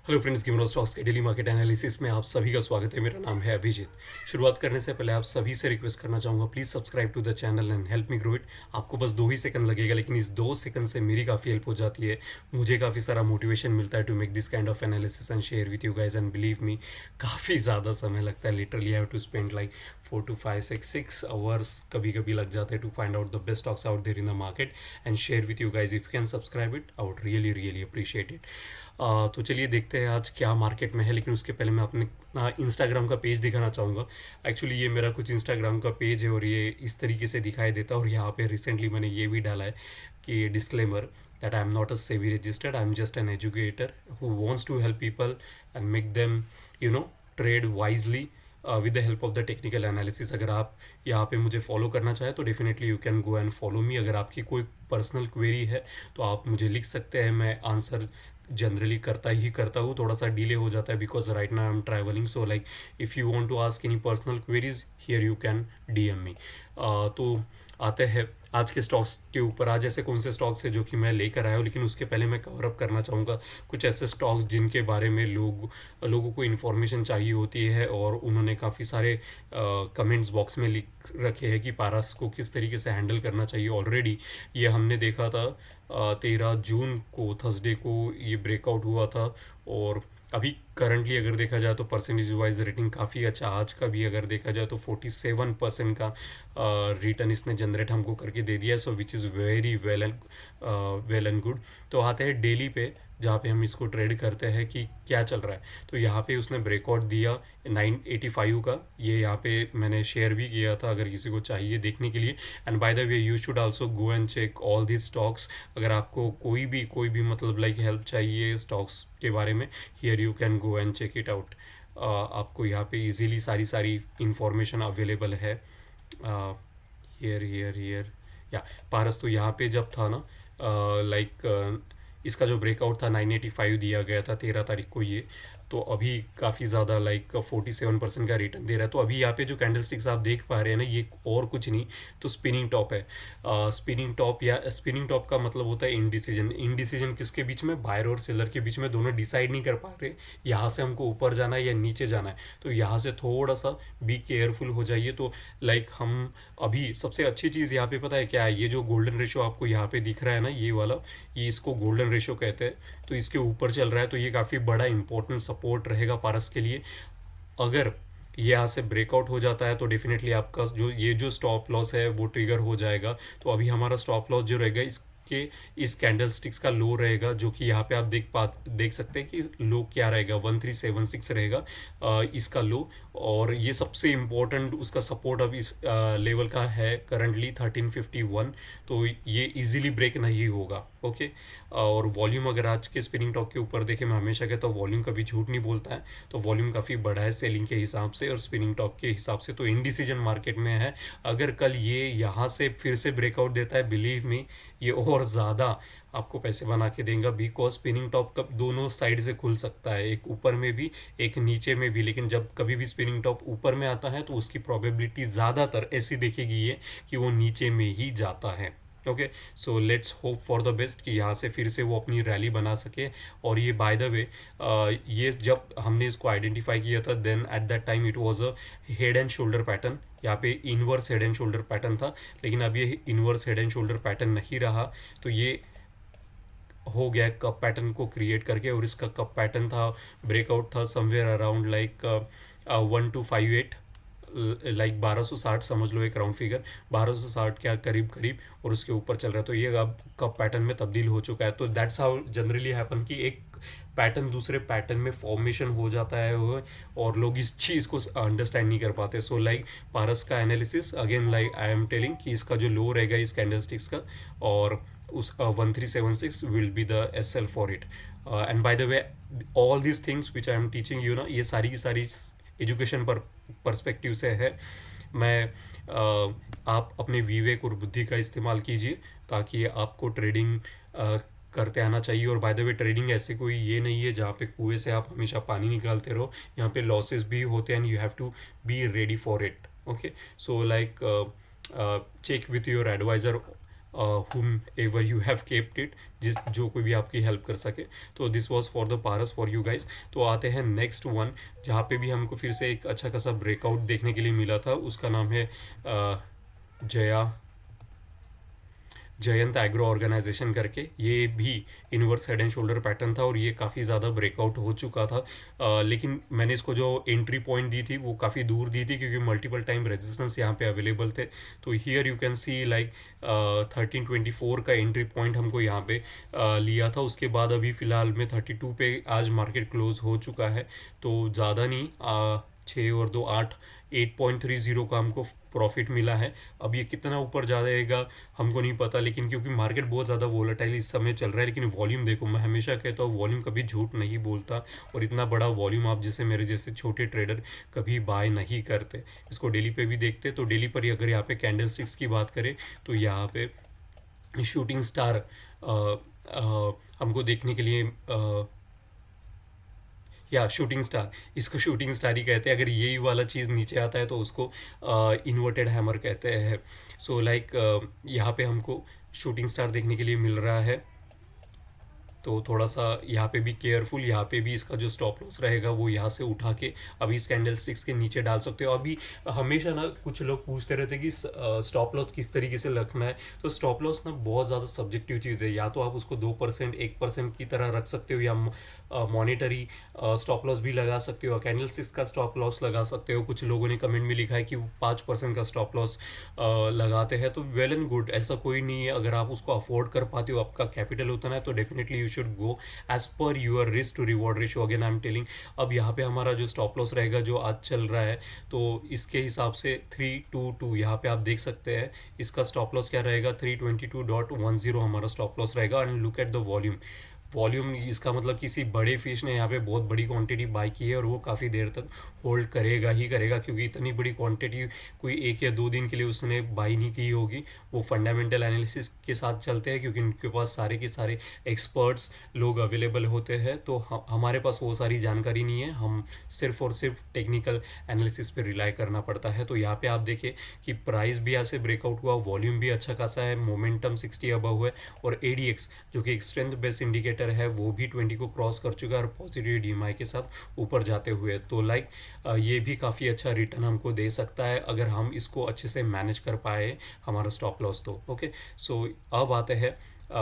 Hello friends, गिमरो stocks के daily market analysis में आप सभी का स्वागत है। मेरा नाम है अभिजीत। शुरुआत करने से पहले आप सभी से रिक्वेस्ट करना चाहूँगा, please subscribe to the channel and help me grow it. आपको बस 2 ही सेकंड लगेगा, लेकिन इस 2 सेकंड से मेरी काफ़ी हेल्प हो जाती है। मुझे काफ़ी सारा मोटिवेशन मिलता है to make this kind of analysis and share with you guys. And believe me, काफ़ी ज़्यादा समय लगता है। Literally I have to spend like 4 to 5 6 6 hours कभी कभी लग जाते हैं to find out the best stocks out there in the market and share with you guys. If you can subscribe it, I would really really appreciate it. तो चलिए देखते हैं आज क्या मार्केट में है, लेकिन उसके पहले मैं अपने इंस्टाग्राम का पेज दिखाना चाहूँगा। एक्चुअली ये मेरा कुछ इंस्टाग्राम का पेज है और ये इस तरीके से दिखाई देता है। और यहाँ पे रिसेंटली मैंने ये भी डाला है कि disclaimer that I am not a SEBI registered, I am just an educator who wants to help people and make them trade wisely with the help of the technical analysis. अगर आप यहाँ पे मुझे फॉलो करना चाहें तो definitely you can go and follow me. अगर आपकी कोई पर्सनल क्वेरी है तो आप मुझे लिख सकते हैं, मैं आंसर जनरली करता हूँ। थोड़ा सा डिले हो जाता है because right now I am travelling, so like if you want to ask any personal queries here you can DM me. तो आते हैं आज के स्टॉक्स के ऊपर। आज ऐसे कौन से स्टॉक्स हैं जो कि मैं लेकर आया हूँ, लेकिन उसके पहले मैं कवर अप करना चाहूँगा कुछ ऐसे स्टॉक्स जिनके बारे में लोगों को इन्फॉर्मेशन चाहिए होती है और उन्होंने काफ़ी सारे कमेंट्स बॉक्स में लिख रखे हैं कि पारस को किस तरीके से हैंडल करना चाहिए। ऑलरेडी ये हमने देखा था 13 जून को, थर्सडे को ये ब्रेकआउट हुआ था। और अभी करंटली अगर देखा जाए तो परसेंटेज वाइज रेटिंग काफ़ी अच्छा। आज का भी अगर देखा जाए तो 47% का रिटर्न इसने जनरेट हमको करके दे दिया है, so which is very well and good. तो आते हैं डेली पे, जहाँ पे हम इसको ट्रेड करते हैं कि क्या चल रहा है। तो यहाँ पे उसने ब्रेकआउट दिया 985 का, ये यहाँ पे मैंने शेयर भी किया था अगर किसी को चाहिए देखने के लिए। And by the way you should also go and check all this stocks. अगर आपको कोई भी मतलब लाइक हेल्प चाहिए स्टॉक्स के बारे में, here you can go and check it out. आपको यहाँ पे इजीली सारी सारी इंफॉर्मेशन अवेलेबल है। हियर या पारस तो यहाँ पे जब था ना, लाइक इसका जो ब्रेकआउट था 985 दिया गया था 13 तारीख को ये, तो अभी काफ़ी ज़्यादा लाइक 47% का रिटर्न दे रहा है। तो अभी यहाँ पे जो कैंडल स्टिक्स आप देख पा रहे हैं ना, ये और कुछ नहीं तो स्पिनिंग टॉप है। स्पिनिंग टॉप या स्पिनिंग टॉप का मतलब होता है इनडिसीजन किसके बीच में, बायर और सेलर के बीच में। दोनों डिसाइड नहीं कर पा रहे यहाँ से हमको ऊपर जाना है या नीचे जाना है। तो यहाँ से थोड़ा सा बी केयरफुल हो जाइए। तो लाइक हम अभी सबसे अच्छी चीज़ यहाँ पे पता है क्या है, ये जो गोल्डन रेशो आपको यहाँ पे दिख रहा है ना, ये वाला, ये इसको गोल्डन रेशो कहते हैं। तो इसके ऊपर चल रहा है, तो ये काफ़ी बड़ा इंपॉर्टेंट सपोर्ट रहेगा पारस के लिए। अगर ये यहाँ से ब्रेकआउट हो जाता है तो डेफिनेटली आपका जो स्टॉप लॉस है वो ट्रिगर हो जाएगा। तो अभी हमारा स्टॉप लॉस जो रहेगा इस कैंडल स्टिक्स का लो रहेगा, जो कि यहाँ पे आप देख सकते हैं कि लो क्या रहेगा, 1376 रहेगा इसका लो। और ये सबसे इम्पोर्टेंट उसका सपोर्ट अब इस लेवल का है करंटली 1351। तो ये इजीली ब्रेक नहीं होगा। ओके। और वॉल्यूम अगर आज के स्पिनिंग टॉप के ऊपर देखें, मैं हमेशा कहता हूँ वॉल्यूम कभी झूठ नहीं बोलता है। तो वॉल्यूम काफ़ी बड़ा है सेलिंग के हिसाब से और स्पिनिंग टॉप के हिसाब से, तो इनडिसीजन मार्केट में है। अगर कल ये यहाँ से फिर से ब्रेकआउट देता है, बिलीव मी, ये और ज़्यादा आपको पैसे बना के देगा। बिकॉज स्पिनिंग टॉप कब दोनों साइड से खुल सकता है, एक ऊपर में भी एक नीचे में भी। लेकिन जब कभी भी स्पिनिंग टॉप ऊपर में आता है तो उसकी प्रोबेबिलिटी ज़्यादातर ऐसी देखेगी ये कि वो नीचे में ही जाता है। Okay, so let's hope for the best कि यहाँ से फिर से वो अपनी रैली बना सके। और ये बाय द वे, ये जब हमने इसको आइडेंटिफाई किया था then at that time it was a head and shoulder pattern. यहाँ पे inverse head and shoulder pattern था, लेकिन अब ये inverse head and shoulder pattern नहीं रहा। तो ये हो गया कप पैटर्न को क्रिएट करके, और इसका कप पैटर्न था, ब्रेकआउट था समवेयर अराउंड लाइक 1258, लाइक 1260 समझ लो, एक राउंड फिगर 1260 क्या करीब करीब, और उसके ऊपर चल रहा है। तो ये अब कप पैटर्न में तब्दील हो चुका है। तो दैट्स हाउ जनरली हैपन कि एक पैटर्न दूसरे पैटर्न में फॉर्मेशन हो जाता है वो, और लोग इस चीज़ को अंडरस्टैंड नहीं कर पाते। सो लाइक पारस का analysis again, like I am telling कि इसका जो लो रहेगा इस कैंडलस्टिक्स का, और उसका 1376 will be the S L for it. And by the way all these things which I am teaching you ना, ये सारी की सारी एजुकेशन पर पर्सपेक्टिव से है। मैं आप अपने विवेक और बुद्धि का इस्तेमाल कीजिए ताकि आपको ट्रेडिंग करते आना चाहिए। और बाय द वे ट्रेडिंग ऐसे कोई ये नहीं है जहाँ पे कुएं से आप हमेशा पानी निकालते रहो। यहाँ पे लॉसेस भी होते हैं and you have to be ready for it. Okay, so like check with your advisor whom ever you have kept it, जिस जो कोई भी आपकी हेल्प कर सके। तो this was for the Paras for you guys. तो आते हैं नेक्स्ट वन, जहाँ पे भी हमको फिर से एक अच्छा खासा ब्रेकआउट देखने के लिए मिला था। उसका नाम है जया जयंत एग्रो ऑर्गेनाइजेशन करके। ये भी inverse head and shoulder pattern था और ये काफ़ी ज़्यादा ब्रेकआउट हो चुका था। लेकिन मैंने इसको जो एंट्री पॉइंट दी थी वो काफ़ी दूर दी थी, क्योंकि मल्टीपल टाइम रेजिस्टेंस यहाँ पे अवेलेबल थे। तो here you can see like 1324 का एंट्री पॉइंट हमको यहाँ पे लिया था। उसके बाद अभी फ़िलहाल में 32 पे आज मार्केट क्लोज हो चुका है। तो ज़्यादा नहीं, 6 और 2 8, 8.30 का हमको प्रॉफिट मिला है। अब ये कितना ऊपर जा जाएगा हमको नहीं पता, लेकिन क्योंकि मार्केट बहुत ज़्यादा वोलेटाइल इस समय चल रहा है। लेकिन वॉल्यूम देखो, मैं हमेशा कहता हूँ वॉल्यूम कभी झूठ नहीं बोलता, और इतना बड़ा वॉल्यूम आप जैसे मेरे जैसे छोटे ट्रेडर कभी बाय नहीं करते। इसको डेली पे भी देखते, तो डेली पर ही अगर यहाँ पे कैंडल स्टिक्स की बात करें तो यहाँ पे शूटिंग स्टार हमको देखने के लिए या शूटिंग स्टार, इसको शूटिंग स्टार ही कहते हैं। अगर यही वाला चीज़ नीचे आता है तो उसको इन्वर्टेड हैमर कहते हैं। सो लाइक यहाँ पे हमको शूटिंग स्टार देखने के लिए मिल रहा है। तो थोड़ा सा यहाँ पे भी केयरफुल, यहाँ पे भी इसका जो स्टॉप लॉस रहेगा वो यहाँ से उठा के अभी इस कैंडल स्टिक्स के नीचे डाल सकते हो। अभी हमेशा ना कुछ लोग पूछते रहते हैं कि स्टॉप लॉस किस तरीके से रखना है। तो स्टॉप लॉस ना बहुत ज़्यादा सब्जेक्टिव चीज़ है। या तो आप उसको 2% 1% की तरह रख सकते हो, या मॉनिटरी स्टॉप लॉस भी लगा सकते हो, कैंडल स्टिक्स का स्टॉप लॉस लगा सकते हो। कुछ लोगों ने कमेंट में लिखा है कि 5% का स्टॉप लॉस लगाते हैं, तो वेल एंड गुड, ऐसा कोई नहीं है। अगर आप उसको अफोर्ड कर पाते हो, आपका कैपिटल उतना है, तो definitely you should go as per your risk to reward ratio. Again I am telling, अब यहाँ पे हमारा जो स्टॉप लॉस रहेगा जो आज चल रहा है, तो इसके हिसाब से 322 यहाँ पे आप देख सकते हैं। इसका स्टॉप लॉस क्या रहेगा, 322.10 हमारा स्टॉप लॉस रहेगा। And look at the volume, volume इसका मतलब किसी बड़े फिश ने यहाँ पे बहुत बड़ी क्वांटिटी बाई की है, और वो काफ़ी देर तक होल्ड करेगा ही करेगा, क्योंकि इतनी बड़ी क्वांटिटी कोई 1 या 2 दिन के लिए उसने बाई नहीं की होगी। वो फंडामेंटल एनालिसिस के साथ चलते हैं, क्योंकि उनके पास सारे के सारे एक्सपर्ट्स लोग अवेलेबल होते हैं। तो हमारे पास वो सारी जानकारी नहीं है, हम सिर्फ और सिर्फ टेक्निकल एनालिसिस पे रिलाई करना पड़ता है। तो यहाँ पे आप देखिए कि प्राइस भी यहाँ से ब्रेकआउट हुआ, वॉल्यूम भी अच्छा खासा है, मोमेंटम 60 अबव है, और ADX जो कि एक स्ट्रेंथ बेस्ड इंडिकेटर है वो भी 20 को क्रॉस कर चुका है और पॉजिटिव DMI के साथ ऊपर जाते हुए। तो लाइक ये भी काफ़ी अच्छा रिटर्न हमको दे सकता है अगर हम इसको अच्छे से मैनेज कर पाए हमारा स्टॉप लॉस। तो ओके, सो अब आते हैं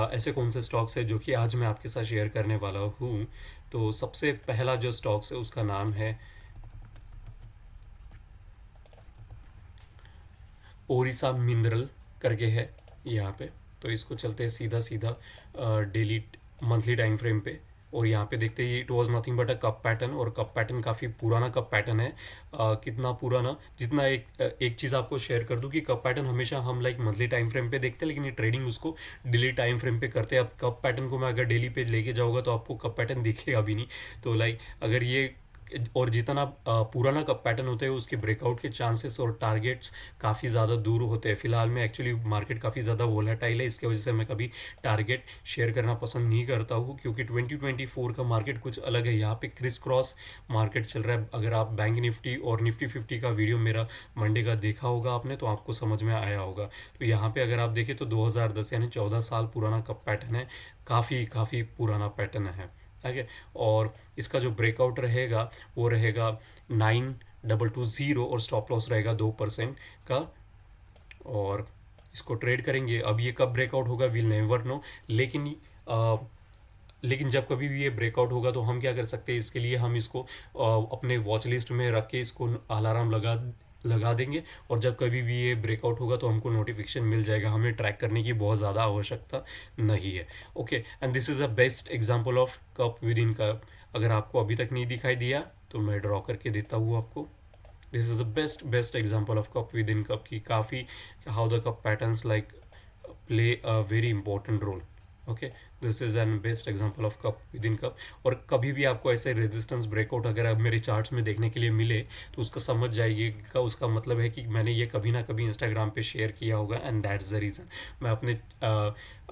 ऐसे कौन से स्टॉक्स है जो कि आज मैं आपके साथ शेयर करने वाला हूँ। तो सबसे पहला जो स्टॉक्स है उसका नाम है ओरिसा मिनरल करके है यहाँ पे। तो इसको चलते हैं सीधा सीधा डेली मंथली टाइम फ्रेम पे, और यहाँ पे देखते हैं it was nothing but a cup pattern, और कप पैटर्न काफ़ी पुराना कप पैटर्न है। कितना पुराना, जितना एक चीज़ आपको शेयर कर दूँ कि कप पैटर्न हमेशा हम लाइक मंथली टाइम फ्रेम पे देखते हैं, लेकिन ये ट्रेडिंग उसको डेली टाइम फ्रेम पे करते हैं। अब कप पैटर्न को मैं अगर डेली पे लेके जाऊँगा तो आपको कप पैटर्न दिखेगा भी नहीं। तो लाइक अगर ये, और जितना पुराना कप पैटर्न होते हैं उसके ब्रेकआउट के चांसेस और टारगेट्स काफ़ी ज़्यादा दूर होते हैं। फिलहाल में एक्चुअली मार्केट काफ़ी ज़्यादा वोलेटाइल है, इसके वजह से मैं कभी टारगेट शेयर करना पसंद नहीं करता हूँ, क्योंकि 2024 का मार्केट कुछ अलग है। यहाँ पे क्रिस क्रॉस मार्केट चल रहा है। अगर आप बैंक निफ्टी और निफ्टी 50 का वीडियो मेरा मंडे का देखा होगा आपने, तो आपको समझ में आया होगा। तो यहाँ पे अगर आप देखें तो 2010 यानी 14 साल पुराना कप पैटर्न है, काफ़ी पुराना पैटर्न है। ठीक है, और इसका जो ब्रेकआउट रहेगा वो रहेगा 9220, और स्टॉप लॉस रहेगा 2% का, और इसको ट्रेड करेंगे। अब ये कब ब्रेकआउट होगा विल नेवर नो, लेकिन जब कभी भी ये ब्रेकआउट होगा तो हम क्या कर सकते हैं, इसके लिए हम इसको अपने वॉच लिस्ट में रख के इसको अलार्म लगा देंगे, और जब कभी भी ये ब्रेकआउट होगा तो हमको नोटिफिकेशन मिल जाएगा। हमें ट्रैक करने की बहुत ज़्यादा आवश्यकता नहीं है। Okay, and this is a best example of cup within cup. अगर आपको अभी तक नहीं दिखाई दिया तो मैं ड्रॉ करके देता हूँ आपको। This is the best example of cup within cup की काफ़ी how the cup patterns like play a very important role. Okay, this is an best example of cup within cup. और कभी भी आपको ऐसे resistance breakout अगर अब मेरे चार्ट्स में देखने के लिए मिले तो उसका समझ जाइएगा, उसका मतलब है कि मैंने ये कभी ना कभी इंस्टाग्राम पे शेयर किया होगा, एंड दैट्स द रीज़न। मैं अपने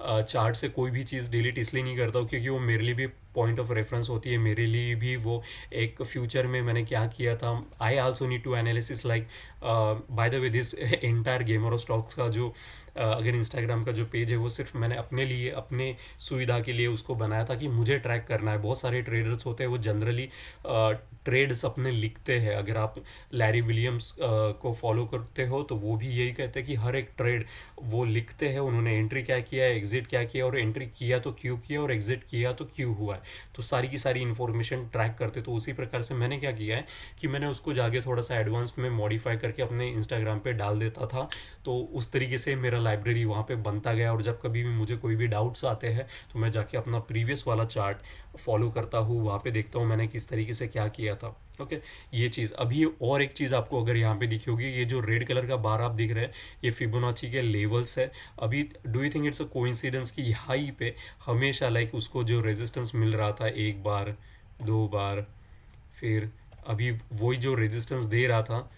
चार्ट से कोई भी चीज़ डिलीट इसलिए नहीं करता हूँ क्योंकि वो मेरे लिए भी पॉइंट ऑफ रेफरेंस होती है, मेरे लिए भी वो एक फ्यूचर में मैंने क्या किया था। I also need to analysis like by the way this entire gamer और स्टॉक्स का जो अगर इंस्टाग्राम का जो पेज है वो सिर्फ मैंने अपने लिए, अपने सुविधा के लिए उसको बनाया था कि मुझे ट्रैक करना है। बहुत सारे ट्रेडर्स होते हैं वो जनरली ट्रेड्स अपने लिखते हैं। अगर आप लैरी विलियम्स को फॉलो करते हो तो वो भी यही कहते हैं कि हर एक ट्रेड वो लिखते हैं, उन्होंने एंट्री क्या किया है, एग्जिट क्या किया, और एंट्री किया तो क्यों किया और एग्जिट किया तो क्यों हुआ है। तो सारी की सारी इन्फॉर्मेशन ट्रैक करते। तो उसी प्रकार से मैंने क्या किया है कि मैंने उसको जाके थोड़ा सा एडवांस में मॉडिफाई करके अपने इंस्टाग्राम पे डाल देता था। तो उस तरीके से मेरा लाइब्रेरी वहाँ पे बनता गया, और जब कभी भी मुझे कोई भी डाउट्स आते हैं तो मैं जाके अपना प्रीवियस वाला चार्ट फॉलो करता हूँ, वहाँ पे देखता हूँ मैंने किस तरीके से क्या किया था। ओके, ये चीज़। अभी और एक चीज़ आपको अगर यहाँ पे दिखी होगी, ये जो रेड कलर का बार आप दिख रहे हैं ये फिबोनाची के लेवल्स है। अभी do you think it's a coincidence कि हाई पे हमेशा लाइक उसको जो रेजिस्टेंस मिल रहा था एक बार, दो बार, फिर अभी वही जो रेजिस्टेंस दे रहा था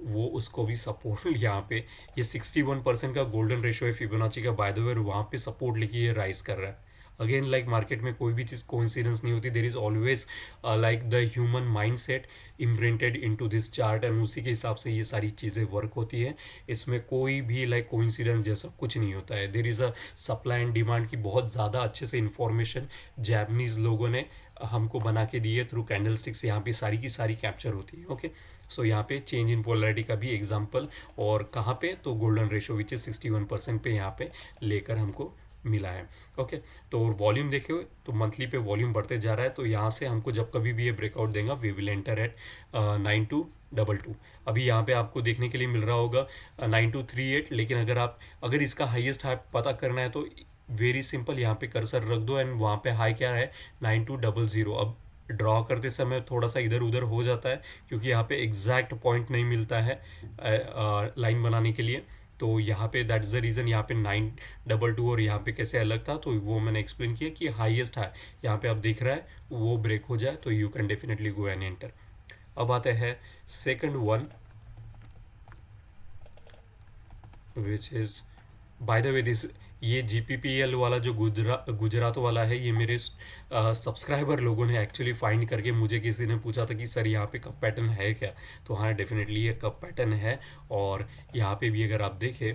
वो उसको भी सपोर्ट यहाँ पे ये 61% का गोल्डन रेशो है फिबोनाची का बाय द वे, वहाँ पे सपोर्ट लेके ये राइज कर रहा है। अगेन लाइक मार्केट में कोई भी चीज़ कोइंसिडेंस नहीं होती, there is always like the human mind set imprinted into this chart, and उसी के हिसाब से ये सारी चीज़ें वर्क होती है। इसमें कोई भी लाइक कोइंसिडेंस जैसा कुछ नहीं होता है। There is a supply and demand की बहुत ज़्यादा अच्छे से इंफॉर्मेशन जैपनीज़ लोगों ने हमको बना के दी है थ्रू कैंडल स्टिक्स, यहाँ पे सारी की सारी कैप्चर होती है। ओके, सो यहाँ पे चेंज इन पोलैरिटी का भी एग्जांपल, और कहाँ पे, तो गोल्डन रेशो विच इज 61% पे यहाँ पे लेकर हमको मिला है। ओके, तो वॉल्यूम देखिए तो मंथली पे वॉल्यूम बढ़ते जा रहा है। तो यहाँ से हमको जब कभी भी ये ब्रेकआउट देगा वी विल एंटर एट 9222। अभी यहाँ पे आपको देखने के लिए मिल रहा होगा 9238, लेकिन अगर इसका हाईएस्ट हाई पता करना है तो वेरी सिंपल, यहाँ पे कर्सर रख दो एंड वहाँ पे हाई क्या है 9200। अब ड्रॉ करते समय थोड़ा सा इधर उधर हो जाता है क्योंकि यहाँ पे एग्जैक्ट पॉइंट नहीं मिलता है लाइन बनाने के लिए। तो यहाँ पे दैट इज़ द रीज़न यहाँ पे 922 और यहाँ पे कैसे अलग था, तो वो मैंने एक्सप्लेन किया कि हाईएस्ट है यहाँ पे आप देख रहा है वो ब्रेक हो जाए तो you can definitely go and enter. अब आते हैं second one which is by the way this, ये GPPL वाला जो गुजरात वाला है, ये मेरे सब्सक्राइबर लोगों ने एक्चुअली फाइंड करके, मुझे किसी ने पूछा था कि सर यहाँ पे कप पैटर्न है क्या, तो हाँ डेफिनेटली ये कप पैटर्न है। और यहाँ पे भी अगर आप देखें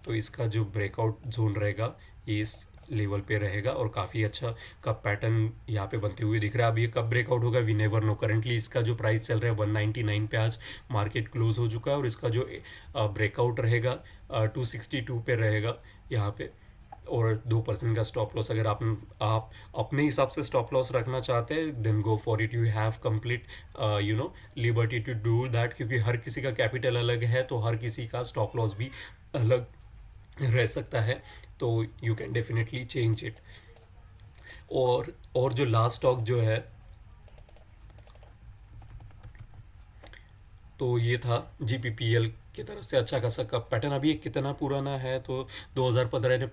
तो इसका जो ब्रेकआउट जोन रहेगा ये इस लेवल पे रहेगा, और काफ़ी अच्छा कप पैटर्न यहाँ पे बनते हुए दिख रहा है। अब ये कब ब्रेकआउट होगा वी नेवर नो। करंटली इसका जो प्राइस चल रहा है 199 पे आज मार्केट क्लोज हो चुका है, और इसका जो ब्रेकआउट रहेगा 262 पे रहेगा यहाँ पे, और 2% का स्टॉप लॉस। अगर आप अपने हिसाब से स्टॉप लॉस रखना चाहते हैं then go for it, you have complete liberty to do that, क्योंकि हर किसी का कैपिटल अलग है तो हर किसी का स्टॉप लॉस भी अलग रह सकता है, तो you can definitely change it. और जो लास्ट स्टॉक जो है तो ये था GPPL की तरफ से अच्छा खासा कप पैटर्न। अभी ये कितना पुराना है, तो 2015 ने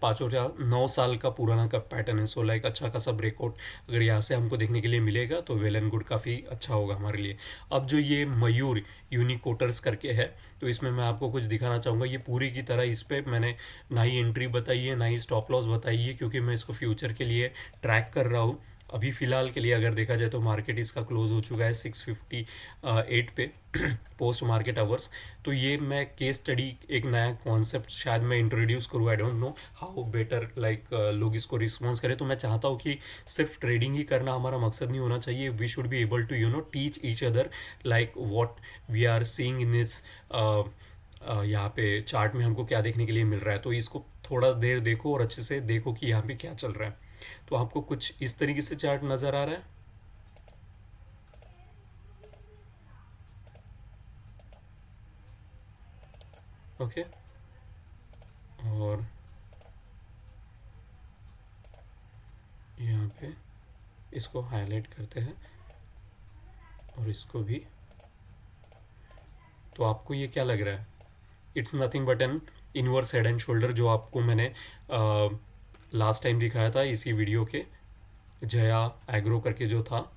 9 साल का पुराना कप पैटर्न है। सो लाइक अच्छा खासा ब्रेकआउट अगर यहाँ से हमको देखने के लिए मिलेगा तो वेल एंड गुड, काफ़ी अच्छा होगा हमारे लिए। अब जो ये मयूर यूनिकोटर्स करके है, तो इसमें मैं आपको कुछ दिखाना चाहूँगा। ये पूरी की तरह इस पर मैंने ना ही एंट्री बताई है ना ही स्टॉप लॉस बताई है, क्योंकि मैं इसको फ्यूचर के लिए ट्रैक कर रहा हूँ। अभी फ़िलहाल के लिए अगर देखा जाए तो मार्केट इसका क्लोज हो चुका है 658 पे पोस्ट मार्केट आवर्स। तो ये मैं केस स्टडी, एक नया कॉन्सेप्ट शायद मैं इंट्रोड्यूस करूँ, I don't know how better like लोग इसको रिस्पॉन्स करें। तो मैं चाहता हूँ कि सिर्फ ट्रेडिंग ही करना हमारा मकसद नहीं होना चाहिए, we should be able to teach each other like what we are seeing in its यहाँ पे चार्ट में हमको क्या देखने के लिए मिल रहा है। तो इसको थोड़ा देर देखो और अच्छे से देखो कि यहाँ पे क्या चल रहा है। तो आपको कुछ इस तरीके से चार्ट नज़र आ रहा है। ओके, और यहाँ पे इसको हाईलाइट करते हैं और इसको भी। तो आपको ये क्या लग रहा है? It's nothing but N inverse head and shoulder, जो आपको मैंने लास्ट टाइम दिखाया था इसी वीडियो के, जया एग्रो करके जो था,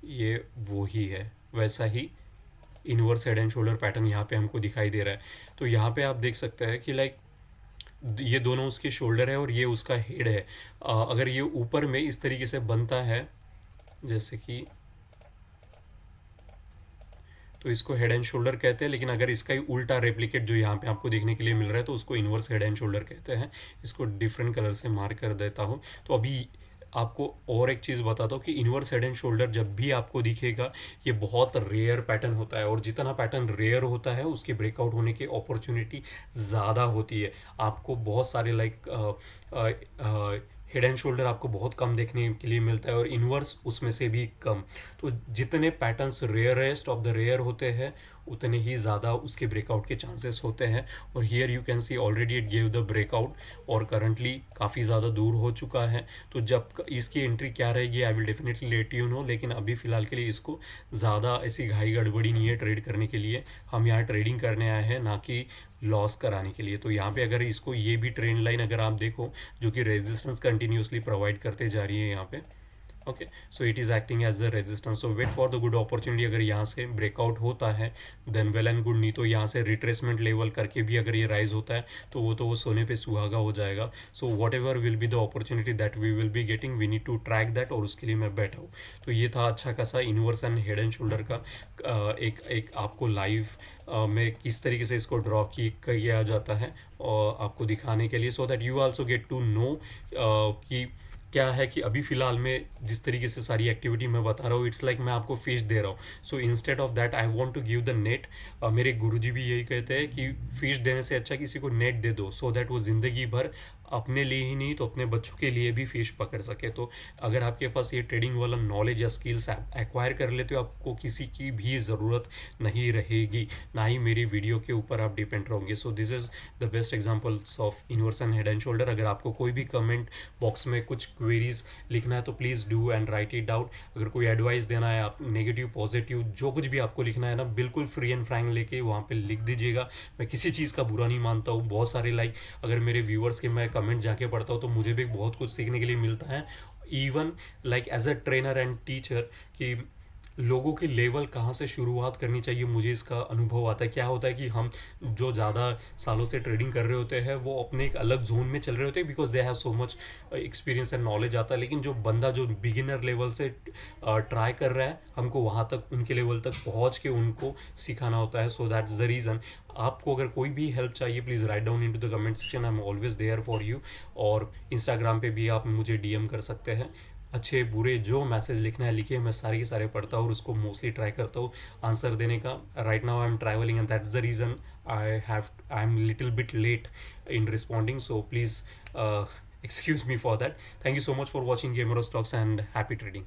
ये वो ही है, वैसा ही inverse head and shoulder pattern यहाँ पे हमको दिखाई दे रहा है। तो यहाँ पे आप देख सकते हैं कि लाइक ये दोनों उसके शोल्डर है और ये उसका हेड है। अगर ये ऊपर में इस तरीके से बनता है, जैसे कि, तो इसको हेड एंड शोल्डर कहते हैं। लेकिन अगर इसका ही उल्टा रेप्लिकेट जो यहाँ पे आपको देखने के लिए मिल रहा है, तो उसको इन्वर्स हेड एंड शोल्डर कहते हैं। इसको डिफरेंट कलर से मार्क कर देता हूँ। तो अभी आपको और एक चीज़ बताता हूँ कि इन्वर्स हेड एंड शोल्डर जब भी आपको दिखेगा, ये बहुत रेयर पैटर्न होता है, और जितना पैटर्न रेयर होता है उसकी ब्रेकआउट होने की अपॉर्चुनिटी ज़्यादा होती है। आपको बहुत सारे हेड एंड शोल्डर आपको बहुत कम देखने के लिए मिलता है, और इन्वर्स उसमें से भी कम। तो जितने patterns rarest of the rare होते हैं, उतने ही ज़्यादा उसके ब्रेकआउट के चांसेस होते हैं। और here you can see already it give the breakout, और करंटली काफ़ी ज़्यादा दूर हो चुका है। तो जब इसकी एंट्री क्या रहेगी, I will definitely let you know. लेकिन अभी फ़िलहाल के लिए इसको ज़्यादा ऐसी घाई गड़बड़ी नहीं है ट्रेड करने के लिए। हम यहाँ ट्रेडिंग करने आए हैं, ना कि लॉस कराने के लिए। तो यहाँ पे अगर इसको, ये भी ट्रेंड लाइन अगर आप देखो, जो कि रेजिस्टेंस कंटिन्यूसली प्रोवाइड करते जा रही है यहाँ पे। Okay, so it is acting as a resistance. So wait for the good opportunity. अगर यहाँ से ब्रेकआउट होता है देन वेल एंड गुड, नहीं तो यहाँ से रिट्रेसमेंट लेवल करके भी अगर ये राइज होता है तो वो सोने पे सुहागा हो जाएगा। So whatever will be the opportunity that we will be getting, we need to track that, और उसके लिए मैं बैठा हूँ। तो ये था अच्छा खासा inverse and head and shoulder का एक आपको लाइव में किस तरीके से इसको ड्रॉ किया जाता है, और आपको दिखाने के लिए, so that you also get to know कि क्या है कि अभी फ़िलहाल में जिस तरीके से सारी एक्टिविटी मैं बता रहा हूँ, इट्स लाइक मैं आपको फिश दे रहा हूँ। So instead of that I want to give the net. मेरे गुरुजी भी यही कहते हैं कि फ़िश देने से अच्छा किसी को नेट दे दो, सो दैट वो ज़िंदगी भर अपने लिए ही नहीं तो अपने बच्चों के लिए भी फ़िश पकड़ सके। तो अगर आपके पास ये ट्रेडिंग वाला नॉलेज या स्किल्स एक्वायर कर लेते हो, आपको किसी की भी ज़रूरत नहीं रहेगी, ना ही मेरी वीडियो के ऊपर आप डिपेंड रहोगे। So this is the best examples of inverse and head and shoulder. अगर आपको कोई भी कमेंट बॉक्स में कुछ क्वेरीज लिखना है तो please do and right it out. अगर कोई एडवाइस देना है, आप नेगेटिव पॉजिटिव जो कुछ भी आपको लिखना है ना, बिल्कुल फ्री एंड फ्रैंक लेके वहाँ पे लिख दीजिएगा। मैं किसी चीज़ का बुरा नहीं मानता हूँ। बहुत सारे अगर मेरे व्यूअर्स के मैं कमेंट जाके पढ़ता हूँ तो मुझे भी बहुत कुछ सीखने के लिए मिलता है। Even as a trainer and teacher, कि लोगों की लेवल कहाँ से शुरुआत करनी चाहिए, मुझे इसका अनुभव आता है। क्या होता है कि हम जो ज़्यादा सालों से ट्रेडिंग कर रहे होते हैं, वो अपने एक अलग जोन में चल रहे होते हैं, because they have so much experience and knowledge आता है। लेकिन जो बंदा जो बिगिनर लेवल से ट्राई कर रहा है, हमको वहाँ तक, उनके लेवल तक पहुँच के उनको सिखाना होता है। So that's the reason. आपको अगर कोई भी हेल्प चाहिए, please write down into the comment section, I am always there for you. और इंस्टाग्राम पे भी आप मुझे DM कर सकते हैं। अच्छे बुरे जो मैसेज लिखना है लिखिए, मैं सारे के सारे पढ़ता हूँ और उसको मोस्टली ट्राई करता हूँ आंसर देने का। Right now I am travelling and that's the reason I am little bit late in responding, so please excuse me for that. Thank you so much for watching Gamer Stocks and happy trading.